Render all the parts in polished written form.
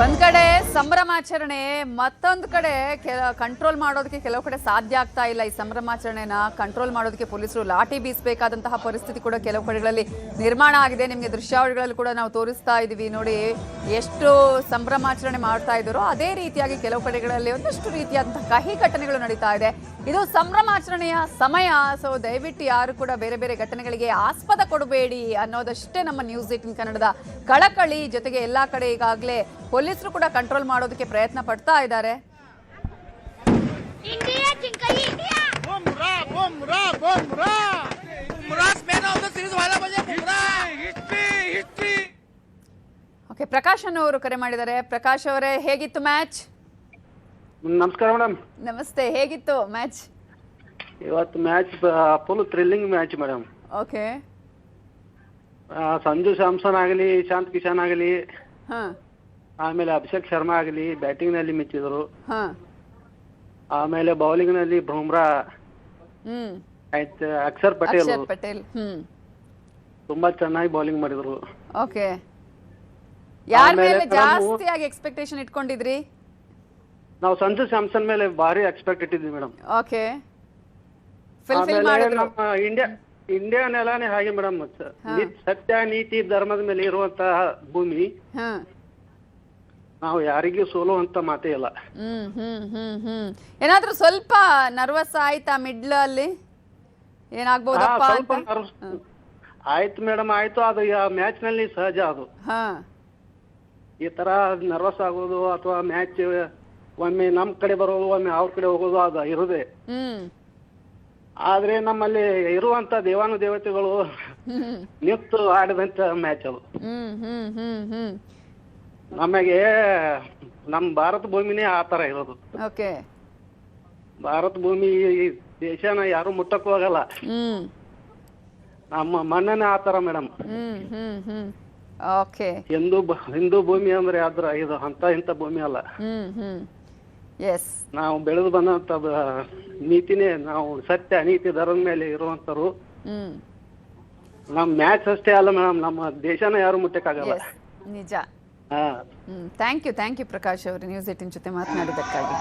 ಒಂದ್ ಕಡೆ ಸಂಭ್ರಮಾಚರಣೆ, ಮತ್ತೊಂದು ಕಡೆ ಕಂಟ್ರೋಲ್ ಮಾಡೋದಕ್ಕೆ ಕೆಲವು ಕಡೆ ಸಾಧ್ಯ ಆಗ್ತಾ ಇಲ್ಲ. ಈ ಸಂಭ್ರಮಾಚರಣೆನ ಕಂಟ್ರೋಲ್ ಮಾಡೋದಕ್ಕೆ ಪೊಲೀಸರು ಲಾಠಿ ಬೀಸಬೇಕಾದಂತಹ ಪರಿಸ್ಥಿತಿ ಕೂಡ ಕೆಲವು ಕಡೆಗಳಲ್ಲಿ ನಿರ್ಮಾಣ ಆಗಿದೆ. ನಿಮಗೆ ದೃಶ್ಯಾವಳಿಗಳಲ್ಲಿ ಕೂಡ ನಾವು ತೋರಿಸ್ತಾ ಇದೀವಿ ನೋಡಿ, ಎಷ್ಟು ಸಂಭ್ರಮಾಚರಣೆ ಮಾಡ್ತಾ ಇದ್ದಾರೋ ಅದೇ ರೀತಿಯಾಗಿ ಕೆಲವು ಕಡೆಗಳಲ್ಲಿ ಒಂದಷ್ಟು ರೀತಿಯಾದಂತಹ ಕಹಿ ಘಟನೆಗಳು ನಡೀತಾ ಇದೆ. ಇದು ಸಂಭ್ರಮಾಚರಣೆಯ ಸಮಯ. ಸೊ ದಯವಿಟ್ಟು ಯಾರು ಕೂಡ ಬೇರೆ ಬೇರೆ ಘಟನೆಗಳಿಗೆ ಆಸ್ಪದ ಕೊಡಬೇಡಿ ಅನ್ನೋದಷ್ಟೇ ನಮ್ಮ ನ್ಯೂಸ್ 18 ಕನ್ನಡದ ಕಳಕಳಿ. ಜೊತೆಗೆ ಎಲ್ಲಾ ಕಡೆ ಈಗಾಗಲೇ ಪೊಲೀಸರು ಕೂಡ ಕಂಟ್ರೋಲ್ ಮಾಡೋದಕ್ಕೆ ಪ್ರಯತ್ನ ಪಡ್ತಾ ಇದ್ದಾರೆ. ಓಕೆ, ಪ್ರಕಾಶ್ ಅನ್ನೋರು ಕರೆ ಮಾಡಿದ್ದಾರೆ. ಪ್ರಕಾಶ್ ಅವರೇ, ಹೇಗಿತ್ತು ಮ್ಯಾಚ್? ನಮಸ್ಕಾರ ಮೇಡಮ್. ನಮಸ್ತೆ, ಹೇಗಿತ್ತು ಮ್ಯಾಚ್? ಇವತ್ತು match full thrilling match madam. Okay, Sanju Samson ಆಗಲಿ, ಇಶಾಂತ್ ಕಿಶನ್ ಆಗಲಿ, ಹಾ, ಆಮೇಲೆ ಅಭಿಷೇಕ್ ಶರ್ಮಾ ಆಗಲಿ ಬ್ಯಾಟಿಂಗ್ ನಲ್ಲಿ ಮೆಚ್ಚಿದ್ರು. ಹಾ, ಆಮೇಲೆ ಬೌಲಿಂಗ್ ನಲ್ಲಿ ಬುಮ್ರಾ, ಆಯ್ತು ಅಕ್ಷರ್ ಪಟೇಲ್ ತುಂಬಾ ಚೆನ್ನಾಗಿ ಬೌಲಿಂಗ್ ಮಾಡಿದ್ರು. ಓಕೆ, ಯಾರ ಮೇಲೆ ಜಾಸ್ತಿಯಾಗಿ ಎಕ್ಸ್ಪೆಕ್ಟೇಷನ್ ಇಟ್ಕೊಂಡಿದ್ರಿ? ನಾವು ಸಂಜು ಸ್ಯಾಮ್ಸನ್ ಮೇಲೆ ಭಾರಿ ಎಕ್ಸ್ಪೆಕ್ಟ್ ಇಟ್ಟಿದ್ವಿ ಮೇಡಮ್. ಓಕೆ, ನಮ್ಮ ಇಂಡಿಯಾ ನೆಲಾನೇ ಹಾಗೆ ಮೇಡಮ್. ಸತ್ಯ ನೀತಿ ಧರ್ಮದ ಮೇಲೆ ಇರುವಂತಹ ಭೂಮಿ. ನಾವು ಯಾರಿಗೂ ಸೋಲುವಂತ ಮಾತೇ ಇಲ್ಲ. ಏನಾದ್ರೂ ಸ್ವಲ್ಪ ನರ್ವಸ್ ಆಯ್ತಾ ಮಿಡ್ಲ್ ಅಲ್ಲಿ? ಏನಾಗ್ಬೋದಪ್ಪ ಅಂತ? ಆಯ್ತು ಮೇಡಮ್, ಆಯ್ತು. ಅದು ಮ್ಯಾಚ್ ನಲ್ಲಿ ಸಹಜ. ಅದು ಈ ತರ ನರ್ವಸ್ ಆಗೋದು ಅಥವಾ ಮ್ಯಾಚ್ ಒಮ್ಮೆ ನಮ್ ಕಡೆ ಬರೋದು, ಒಮ್ಮೆ ಅವ್ರ ಕಡೆ ಹೋಗೋದು, ಅದು ಇರುದೇ. ಆದ್ರೆ ನಮ್ಮಲ್ಲಿ ಇರುವಂತ ದೇವಾನು ದೇವತೆಗಳು ನಿಂತು ಆಡಿದಂತ ಮ್ಯಾಚ್ ಅದು. ನಮಗೆ ನಮ್ ಭಾರತ ಭೂಮಿನೇ ಆ ತರ ಇರೋದು. ಭಾರತ ಭೂಮಿ ದೇಶನ ಯಾರು ಮುಟ್ಟಕ್ ಹೋಗಲ್ಲ. ನಮ್ಮ ಮಣ್ಣನೇ ಆ ತರ ಮೇಡಮ್. ಹಿಂದೂ ಭೂಮಿ ಅಂದ್ರೆ ಅದ್ರ ಇದು ಇಂಥ ಭೂಮಿ ಅಲ್ಲ. ನಾವು ಬೆಳೆದು ಬಂದಂತ ನೀತಿನೇ, ನಾವು ಸತ್ಯ ನೀತಿ ಧರ್ಮದ ಮೇಲೆ ಇರುವಂತರು. ನಮ್ ಮ್ಯಾಚ್ ಅಷ್ಟೇ ಅಲ್ಲ ಮೇಡಮ್, ನಮ್ಮ ದೇಶನ ಯಾರು ಮುಟ್ಟಕ್ಕಾಗಲ್ಲ. ನಿಜ. ಥ್ಯಾಂಕ್ ಯು ಪ್ರಕಾಶ್ ಅವರು ನ್ಯೂಸ್ 18 ಜೊತೆ ಮಾತನಾಡಿದ್ದಕ್ಕಾಗಿ.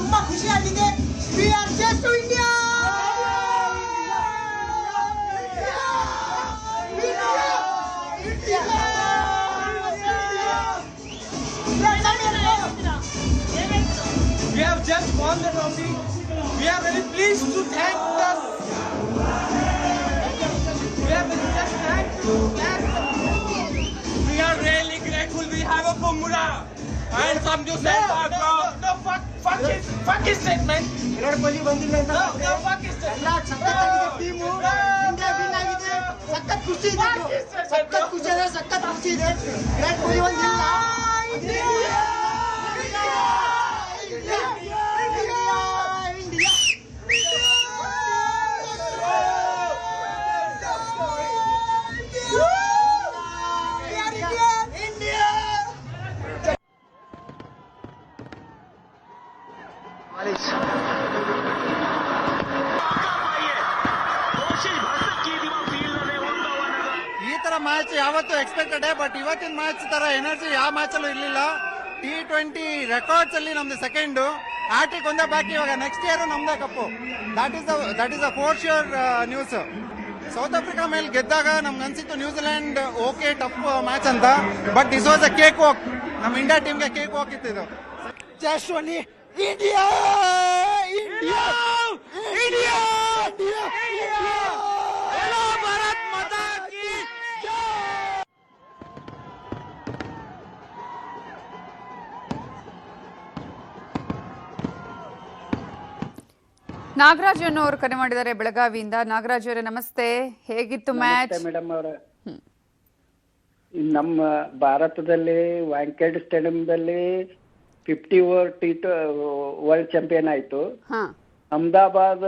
ತುಂಬಾ ಖುಷಿ ಆಗಿದೆ. We are just to India. We have just won the trophy. We are very pleased to thank the. We are very just thankful. We are really grateful. We have a Bumrah and Sanju Samson. No, fuck his statement. Virat Kohli ಬಂದಿಲ್ಲ ಅಂತ No, fuck his statement. ಎಲ್ಲ ಸಖತ್ತಾಗಿದೆ team. India win ಆಗಿದೆ. ಸಖತ್ ಖುಷಿ ಇದೆ. ಸಖತ್ ಖುಷಿ ಇದೆ. ವಿರಾಟ್ ಕೊಹ್ಲಿ ಬಂದಿಲ್ಲ. ಈ ತರ ಮ್ಯಾಚ್ ಯಾವತ್ತೂ ಎಕ್ಸ್ಪೆಕ್ಟೆಡ್, ಬಟ್ ಇವತ್ತಿನ ಮ್ಯಾಚ್ ತರ ಎನರ್ಜಿ ಯಾವ ಮ್ಯಾಚ್ ಅಲ್ಲೂ ಇರ್ಲಿಲ್ಲ. T20 ರೆಕಾರ್ಡ್ಸ್ ಅಲ್ಲಿ ನಮ್ದು ಸೆಕೆಂಡ್, ಆಟಿಕ್ ಒಂದೇ ಬಾಕಿ. ಇವಾಗ ನೆಕ್ಸ್ಟ್ ಇಯರ್ ನಮ್ದೇ ಕಪ್ಪು. That is a four sure news. South Africa ಮೇಲೆ ಗೆದ್ದಾಗ ನಮ್ಗೆ ಅನ್ಸಿತ್ತು ನ್ಯೂಜಿಲೆಂಡ್ ಓಕೆ ಟಫ್ ಮ್ಯಾಚ್ ಅಂತ, but this was a cake walk. ನಮ್ಮ ಇಂಡಿಯಾ ಟೀಮ್ಗೆ ಕೇಕ್ ವಾಕ್ ಇತ್ತು ಇದು. Just only India, India, India, India. ಹೇಳೋ ಭಾರತ್ ಮಾತಾ ಕಿ ಜೈ. ನಾಗರಾಜ್ ಅನ್ನೋರು ಕರೆ ಮಾಡಿದ್ದಾರೆ ಬೆಳಗಾವಿಯಿಂದ. ನಾಗರಾಜ್ ಅವರೇ ನಮಸ್ತೆ, ಹೇಗಿತ್ತು ಮ್ಯಾಚ್? ಮೇಡಮ್ ಅವರ, ನಮ್ಮ ಭಾರತದಲ್ಲಿ ವಾಂಖೇಡೆ ಸ್ಟೇಡಿಯಂದಲ್ಲಿ 50 ಓವರ್ ವರ್ಲ್ಡ್ ಚಾಂಪಿಯನ್ ಆಯ್ತು. ಅಹಮದಾಬಾದ್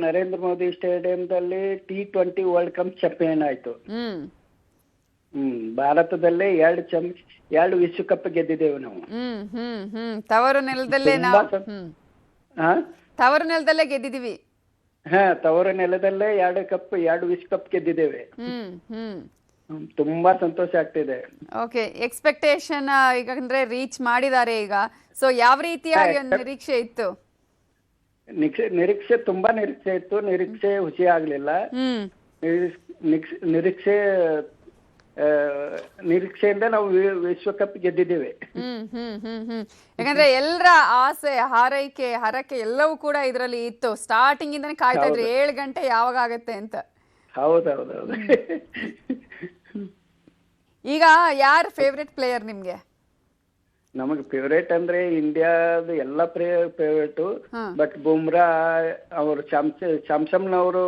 ನರೇಂದ್ರ ಮೋದಿ ಸ್ಟೇಡಿಯಂದಲ್ಲಿ T20 ವರ್ಲ್ಡ್ ಕಪ್ ಚಾಂಪಿಯನ್ ಆಯ್ತು. ಭಾರತದಲ್ಲೇ ಎರಡು ವಿಶ್ವಕಪ್ ಗೆದ್ದಿದ್ದೇವೆ ನಾವು. ತವರು ನೆಲದಲ್ಲೇ ನಾವು ಹಾ ತವರು ನೆಲದಲ್ಲೇ ಗೆದ್ದಿದೀವಿ. ತವರು ನೆಲದಲ್ಲೇ ಎರಡು ವಿಶ್ವಕಪ್ ಗೆದ್ದಿದ್ದೇವೆ. ತುಂಬಾ ಸಂತೋಷ ಆಗ್ತಿದೆ. ಓಕೆ, ಎಕ್ಸ್ಪೆಕ್ಟೇಷನ್ ಈಗ ಅಂದ್ರೆ ರೀಚ್ ಮಾಡಿದ್ದಾರೆ ಈಗ. ಸೊ ಯಾವ ರೀತಿಯಾಗಿ ಒಂದು ನಿರೀಕ್ಷೆ ಇತ್ತು? ನಿರೀಕ್ಷೆ ತುಂಬಾ ನಿರೀಕ್ಷೆ ಇತ್ತು. ನಿರೀಕ್ಷೆ ಹುಸಿ ಆಗ್ಲಿಲ್ಲ. ನಿರೀಕ್ಷೆಯಿಂದ ನಾವು ವಿಶ್ವಕಪ್ ಗೆದ್ದಿದ್ದೇವೆ. ಯಾಕಂದ್ರೆ ಎಲ್ಲರ ಆಸೆ ಹರಕೆ ಎಲ್ಲವೂ ಕೂಡ ಇದರಲ್ಲಿ ಇತ್ತು. ಸ್ಟಾರ್ಟಿಂಗ್ ಇಂದಾನೆ ಕಾಯ್ತಾ ಇದ್ರಿ 7 ಗಂಟೆ ಯಾವಾಗ ಆಗತ್ತೆ ಅಂತ. ಹೌದೌದೌದು. ಈಗ ಯಾರು ಫೇವ್ರೆಟ್ ಪ್ಲೇಯರ್ ನಿಮ್ಗೆ? ನಮಗೆ ಫೇವ್ರೇಟ್ ಅಂದ್ರೆ ಇಂಡಿಯಾದ ಎಲ್ಲ ಫೇವ್ರೇಟ್. ಬಟ್ ಬುಮ್ರಾ ಅವರು ಸ್ಯಾಮ್ಸಮ್ನವರು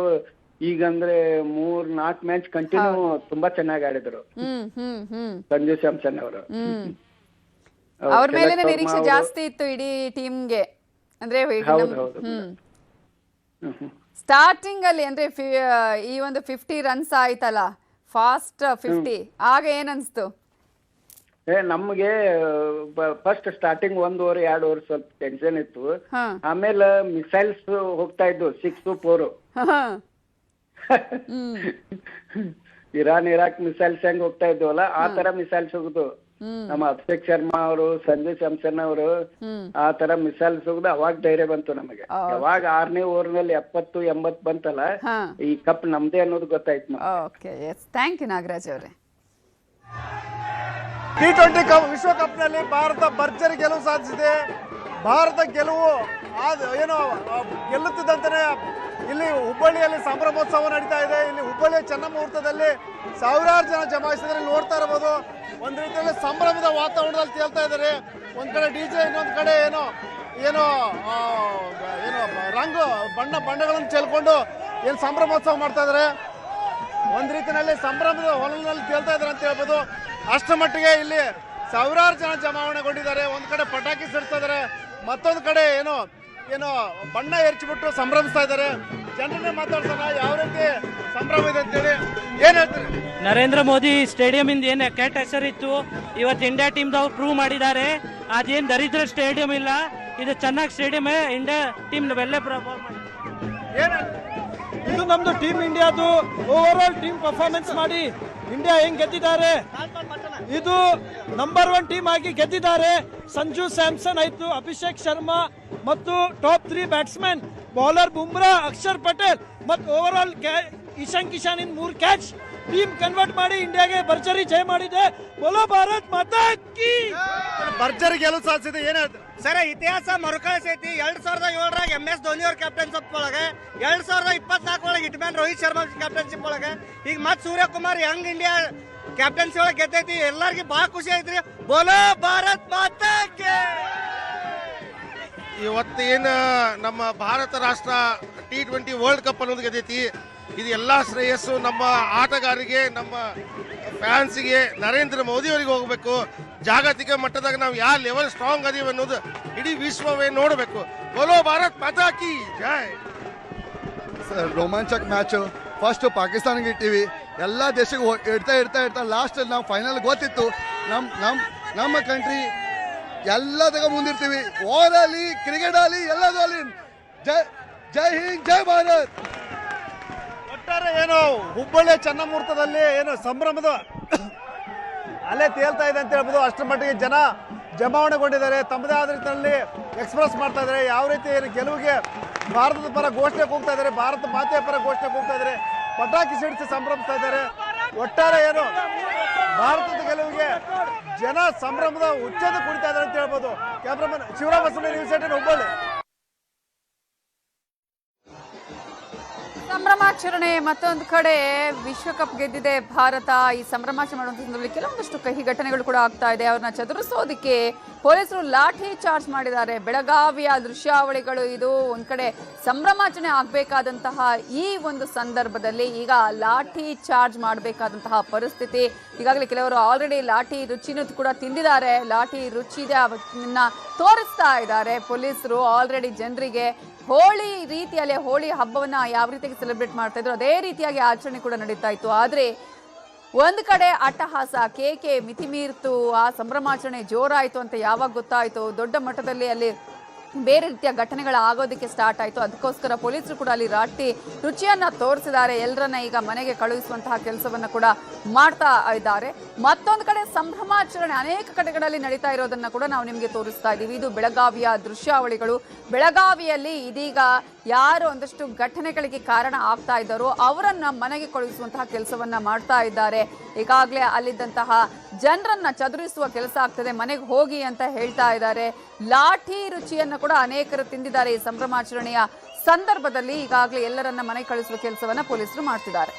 ಈಗಂದ್ರೆ 3-4 ಮ್ಯಾಚ್ ಕಂಟಿನ್ಯೂ ತುಂಬಾ ಚೆನ್ನಾಗಿ ಆಡಿದ್ರು. ಸಂಜು ಸ್ಯಾಮ್ಸನ್ ಅವರು. ಅವ್ರ ಮೇಲೆ ನಿರೀಕ್ಷೆ ಜಾಸ್ತಿ ಇತ್ತು ಇಡೀ ಟೀಮ್ಗೆ. ಅಂದ್ರೆ ಸ್ಟಾರ್ಟಿಂಗ್ ಅಲ್ಲಿ ಅಂದ್ರೆ ಈ ಒಂದು 50 ರನ್ಸ್ ಆಯ್ತಲ್ಲ, ಫಾಸ್ಟ್ 50, ಆಗ ಏನನ್ಸ್ತು? ನಮ್ಗೆ ಫಸ್ಟ್ ಸ್ಟಾರ್ಟಿಂಗ್ 1 ಓವರ್ 2 ಓವರ್ ಸ್ವಲ್ಪ ಟೆನ್ಷನ್ ಇತ್ತು. ಆಮೇಲೆ ಮಿಸೈಲ್ಸ್ ಹೋಗ್ತಾ ಇದ್ವು 6, 4. ಇರಾಕ್ ಮಿಸೈಲ್ಸ್ ಹೆಂಗ್ ಹೋಗ್ತಾ ಇದ್ವಲ್ಲ ಆ ತರ ಮಿಸೈಲ್ಸ್ ಹೋಗುದು. ನಮ್ಮ ಅಭಿಷೇಕ್ ಶರ್ಮಾ ಅವರು, ಸಂಜು ಸ್ಯಾಮ್ಸನ್ ಅವರು ಆ ತರ ಮಿಸೈಲ್ಸ್ ಹೋಗುದು. ಅವಾಗ ಧೈರ್ಯ ಬಂತು ನಮಗೆ. ಯಾವಾಗ 6ನೇ ಓವರ್ ನಲ್ಲಿ 70-80 ಬಂತಲ್ಲ, ಈ ಕಪ್ ನಮ್ದೇ ಅನ್ನೋದು ಗೊತ್ತಾಯ್ತು. Okay, yes, thank you Nagaraj ಅವರೇ. T20 ವಿಶ್ವಕಪ್ ನಲ್ಲಿ ಭಾರತ ಭರ್ಜರಿ ಗೆಲುವು ಸಾಧಿಸಿದೆ. ಭಾರತ ಗೆಲುವು ಏನು ಗೆಲ್ಲುತ್ತಿದ್ದಂತೆ ಇಲ್ಲಿ ಹುಬ್ಬಳ್ಳಿಯಲ್ಲಿ ಸಂಭ್ರಮೋತ್ಸವ ನಡೀತಾ ಇದೆ. ಇಲ್ಲಿ ಹುಬ್ಬಳ್ಳಿಯ ಚೆನ್ನಮುಹೂರ್ತದಲ್ಲಿ ಸಾವಿರಾರು ಜನ ಜಮಾಯಿಸಿದ್ರೆ ನೋಡ್ತಾ ಇರಬಹುದು. ಒಂದು ರೀತಿಯಲ್ಲಿ ಸಂಭ್ರಮದ ವಾತಾವರಣದಲ್ಲಿ ತೇಲ್ತಾ ಇದ್ದಾರೆ. ಒಂದ್ ಕಡೆ ಡಿಜೆ, ಇನ್ನೊಂದ್ ಕಡೆ ಏನೋ ರಂಗು ಬಣ್ಣಗಳನ್ನು ಚೆಲ್ಕೊಂಡು ಏನು ಸಂಭ್ರಮೋತ್ಸವ ಮಾಡ್ತಾ ಇದ್ದಾರೆ. ಒಂದ್ ರೀತಿಯಲ್ಲಿ ಸಂಭ್ರಮದ ಹೊಲನಲ್ಲಿ ತೇಲ್ತಾ ಇದ್ದಾರೆ ಅಂತ ಹೇಳ್ಬೋದು. ಅಷ್ಟರ ಮಟ್ಟಿಗೆ ಇಲ್ಲಿ ಸಾವಿರಾರು ಜನ ಜಮಾವಣೆಗೊಂಡಿದ್ದಾರೆ. ಒಂದ್ ಕಡೆ ಪಟಾಕಿ ಸಿಡ್ತಾ ಇದ್ದಾರೆ, ಮತ್ತೊಂದು ಕಡೆ ಏನೋ ಬಣ್ಣ ಎರಚಿಬಿಟ್ಟು ಸಂಭ್ರಮಿಸ್ತಾ ಇದ್ದಾರೆ. ಜನರನ್ನೇ ಮಾತಾಡ್ಸೋಣ, ಯಾವ ರೀತಿ ಸಂಭ್ರಮ ಇದೆ ಅಂತೇಳಿ. ಏನ್ ಹೇಳ್ತಾರೆ? ನರೇಂದ್ರ ಮೋದಿ ಸ್ಟೇಡಿಯಂ ಇಂದ ಏನ್ ಕೆಟ್ಟ ಹೆಸರಿತ್ತು, ಇವತ್ತು ಇಂಡಿಯಾ ಟೀಮ್ ದವ್ರು ಪ್ರೂವ್ ಮಾಡಿದ್ದಾರೆ. ಅದೇನ್ ದರಿದ್ರ ಸ್ಟೇಡಿಯಂ ಇಲ್ಲ, ಇದು ಚೆನ್ನಾಗಿ ಸ್ಟೇಡಿಯಂ. ಇಂಡಿಯಾ ಟೀಮ್ ಒಳ್ಳೆ ಪರ್ಫಾರ್ಮ್ ಮಾಡಿ, ಇದು ನಮ್ದು ಟೀಮ್ ಇಂಡಿಯಾದು ಓವರ್ ಆಲ್ ಟೀಮ್ ಪರ್ಫಾರ್ಮೆನ್ಸ್ ಮಾಡಿ ಇಂಡಿಯಾ ಹೆಂಗ್ ಗೆದ್ದಿದ್ದಾರೆ. ಇದು ನಂಬರ್ 1 ಟೀಮ್ ಆಗಿ ಗೆದ್ದಿದ್ದಾರೆ. ಸಂಜು ಸ್ಯಾಮ್ಸನ್ ಆಯ್ತು, ಅಭಿಷೇಕ್ ಶರ್ಮಾ ಮತ್ತು top 3 batsman bowler Bumrah, Akshar Patel ಮತ್ತು ಓವರ್ ಆಲ್ ಇಶಾನ್ ಕಿಶನ್ ಇನ್ 3 ಕ್ಯಾಚ್ ಟೀಮ್ ಕನ್ವರ್ಟ್ ಮಾಡಿ ಇಂಡಿಯಾಗೆ ಭರ್ಜರಿ ಜಯ ಮಾಡಿದೆ. ಬೋಲೋ ಭಾರತ್ ಮಾತಾ ಕಿ. ಭರ್ಜರಿ ಗೆಲುವು ಸಾಧಿಸಿದೆ. ಏನ್ ಹೇಳ್ತಾರೆ ಸರ್? ಇತಿಹಾಸ ಮರುಕಳಿಸೈತಿ. 2007ರಾಗ MS ಧೋನಿ ಅವ್ರ ಕ್ಯಾಪ್ಟನ್ಶಿಪ್ ಒಳಗೆ, 2024 ಒಳಗೆ ಹಿಟ್ಮ್ಯಾನ್ ರೋಹಿತ್ ಶರ್ಮಾ ಕ್ಯಾಪ್ಟನ್ಶಿಪ್ ಒಳಗೆ, ಈಗ ಮತ್ತೆ ಸೂರ್ಯಕುಮಾರ್ ಯಂಗ್ ಇಂಡಿಯಾ ಕ್ಯಾಪ್ಟನ್ಸಿ ಒಳಗೆ ಗೆದ್ದೈತಿ. ಎಲ್ಲರಿಗೂ ಬಹಳ ಖುಷಿ ಐತ್ರಿ. ಬೋಲೋ ಭಾರತ್ ಮಾತಾ ಕಿ. ಇವತ್ತೇನು ನಮ್ಮ ಭಾರತ ರಾಷ್ಟ್ರ T20 ವರ್ಲ್ಡ್ ಕಪ್ ಅನ್ನೋದು ಗೆದ್ದೈತಿ. ಇದು ಎಲ್ಲ ಶ್ರೇಯಸ್ಸು ನಮ್ಮ ಆಟಗಾರರಿಗೆ, ನಮ್ಮ ಫ್ಯಾನ್ಸಿಗೆ, ನರೇಂದ್ರ ಮೋದಿ ಅವರಿಗೆ ಹೋಗಬೇಕು. ಜಾಗತಿಕ ಮಟ್ಟದಾಗ ನಾವು ಯಾವ ಲೆವೆಲ್ ಸ್ಟ್ರಾಂಗ್ ಅದೀವಿ ಅನ್ನೋದು ಇಡೀ ವಿಶ್ವವೇ ನೋಡಬೇಕು. ಬೋಲೋ ಭಾರತ್ ಮಾತಾ ಕಿ ಜೈ. ರೋಮಾಂಚಕ ಮ್ಯಾಚ್. ಫಸ್ಟ್ ಪಾಕಿಸ್ತಾನಿಗೆ ಇಟ್ಟಿವಿ, ಎಲ್ಲ ದೇಶಕ್ಕೆ ಇಡ್ತಾ ಲಾಸ್ಟ್ ನಾವು ಫೈನಲ್ ಗೊತ್ತಿತ್ತು ನಮ್ಮ ಕಂಟ್ರಿ ಎಲ್ಲದಾಗ ಮುಂದಿರ್ತೀವಿ. ವಾರ್ ಅಲ್ಲಿ, ಕ್ರಿಕೆಟ್ ಅಲ್ಲಿ, ಎಲ್ಲದೂ ಅಲ್ಲಿ. ಜೈ ಹಿಂದ್, ಜೈ ಭಾರತ್. ಒಟ್ಟಾರೆ ಏನು ಹುಬ್ಬಳ್ಳಿಯ ಚೆನ್ನಮುಹೂರ್ತದಲ್ಲಿ ಏನು ಸಂಭ್ರಮದ ಅಲ್ಲೇ ತೇಲ್ತಾ ಇದೆ ಅಂತ ಹೇಳ್ಬೋದು. ಅಷ್ಟರ ಮಟ್ಟಿಗೆ ಜನ ಜಮಾವಣೆಗೊಂಡಿದ್ದಾರೆ. ತಮ್ಮದೇ ಆದ ರೀತಿಯಲ್ಲಿ ಎಕ್ಸ್ಪ್ರೆಸ್ ಮಾಡ್ತಾ ಇದ್ದಾರೆ. ಯಾವ ರೀತಿ ಗೆಲುವಿಗೆ ಭಾರತದ ಪರ ಘೋಷಣೆ ಕೂಗ್ತಾ ಇದ್ದಾರೆ, ಭಾರತ ಮಾತೆಯ ಪರ ಘೋಷಣೆ ಕೂಗ್ತಾ ಇದ್ದಾರೆ, ಪಟಾಕಿ ಸಿಡಿಸಿ ಸಂಭ್ರಮಿಸ್ತಾ ಇದ್ದಾರೆ. ಒಟ್ಟಾರೆ ಏನು ಭಾರತದ ಗೆಲುವಿಗೆ ಜನ ಸಂಭ್ರಮದ ಉಚ್ಚದ ಕುಡಿತಾ ಇದ್ದಾರೆ ಅಂತ ಹೇಳ್ಬೋದು. Cameraman Shivarama Basavanna, news 18 Hubballi. ಸಂಭ್ರಮಾಚರಣೆ ಮತ್ತೊಂದು ಕಡೆ ವಿಶ್ವಕಪ್ ಗೆದ್ದಿದೆ ಭಾರತ. ಈ ಸಂಭ್ರಮಾಚರಣೆ ಮಾಡುವಂಥ ಸಂದರ್ಭದಲ್ಲಿ ಕೆಲವೊಂದಷ್ಟು ಕಹಿ ಘಟನೆಗಳು ಕೂಡ ಆಗ್ತಾ ಇದೆ. ಅವ್ರನ್ನ ಚದುರಿಸೋದಕ್ಕೆ ಪೊಲೀಸರು ಲಾಠಿ ಚಾರ್ಜ್ ಮಾಡಿದ್ದಾರೆ. ಬೆಳಗಾವಿಯ ದೃಶ್ಯಾವಳಿಗಳು ಇದು. ಒಂದ್ ಕಡೆ ಸಂಭ್ರಮಾಚರಣೆ ಆಗ್ಬೇಕಾದಂತಹ ಈ ಒಂದು ಸಂದರ್ಭದಲ್ಲಿ ಈಗ ಲಾಠಿ ಚಾರ್ಜ್ ಮಾಡಬೇಕಾದಂತಹ ಪರಿಸ್ಥಿತಿ. ಈಗಾಗಲೇ ಕೆಲವರು ಆಲ್ರೆಡಿ ಲಾಠಿ ರುಚಿನೂ ಕೂಡ ತಿಂದಿದ್ದಾರೆ. ಲಾಠಿ ರುಚಿದೆ ಅವನ್ನ ತೋರಿಸ್ತಾ ಇದ್ದಾರೆ ಪೊಲೀಸರು. ಆಲ್ರೆಡಿ ಜನರಿಗೆ ಹೋಳಿ ರೀತಿಯಲ್ಲಿ ಹೋಳಿ ಹಬ್ಬವನ್ನ ಯಾವ ರೀತಿಯಾಗಿ ಸೆಲೆಬ್ರೇಟ್ ಮಾಡ್ತಾ ಇದ್ರು ಅದೇ ರೀತಿಯಾಗಿ ಆಚರಣೆ ಕೂಡ ನಡೀತಾ ಇತ್ತು. ಆದ್ರೆ ಒಂದ್ ಕಡೆ ಅಟ್ಟಹಾಸ, ಕೇಕೆ ಮಿತಿಮೀರ್ತು, ಆ ಸಂಭ್ರಮಾಚರಣೆ ಜೋರಾಯ್ತು ಅಂತ ಯಾವಾಗ ಗೊತ್ತಾಯ್ತು, ದೊಡ್ಡ ಮಟ್ಟದಲ್ಲಿ ಅಲ್ಲಿ ಬೇರೆ ರೀತಿಯ ಘಟನೆಗಳು ಆಗೋದಕ್ಕೆ ಸ್ಟಾರ್ಟ್ ಆಯ್ತು. ಅದಕ್ಕೋಸ್ಕರ ಪೊಲೀಸರು ಕೂಡ ಅಲ್ಲಿ ರುಚಿಯನ್ನ ತೋರಿಸಿದ್ದಾರೆ. ಎಲ್ಲರನ್ನ ಈಗ ಮನೆಗೆ ಕಳುಹಿಸುವಂತಹ ಕೆಲಸವನ್ನ ಕೂಡ ಮಾಡ್ತಾ ಇದ್ದಾರೆ. ಮತ್ತೊಂದು ಕಡೆ ಸಂಭ್ರಮಾಚರಣೆ ಅನೇಕ ಕಡೆಗಳಲ್ಲಿ ನಡೀತಾ ಇರೋದನ್ನ ಕೂಡ ನಾವು ನಿಮಗೆ ತೋರಿಸ್ತಾ ಇದ್ದೀವಿ. ಇದು ಬೆಳಗಾವಿಯ ದೃಶ್ಯಾವಳಿಗಳು. ಬೆಳಗಾವಿಯಲ್ಲಿ ಇದೀಗ ಯಾರು ಒಂದಷ್ಟು ಘಟನೆಗಳಿಗೆ ಕಾರಣ ಆಗ್ತಾ ಇದ್ದಾರೋ ಅವರನ್ನ ಮನೆಗೆ ಕಳುಹಿಸುವಂತಹ ಕೆಲಸವನ್ನ ಮಾಡ್ತಾ ಇದ್ದಾರೆ. ಈಗಾಗಲೇ ಅಲ್ಲಿದ್ದಂತಹ ಜನರನ್ನ ಚದುರಿಸುವ ಕೆಲಸ ಆಗ್ತದೆ, ಮನೆಗೆ ಹೋಗಿ ಅಂತ ಹೇಳ್ತಾ ಇದ್ದಾರೆ. ಲಾಠಿ ರುಚಿಯನ್ನ ಕೂಡ ಅನೇಕರು ತಿಂದಿದ್ದಾರೆ. ಈ ಸಂಭ್ರಮಾಚರಣೆಯ ಸಂದರ್ಭದಲ್ಲಿ ಈಗಾಗಲೇ ಎಲ್ಲರನ್ನ ಮನೆಗೆ ಕಳಿಸುವ ಕೆಲಸವನ್ನ ಪೊಲೀಸರು ಮಾಡ್ತಿದ್ದಾರೆ.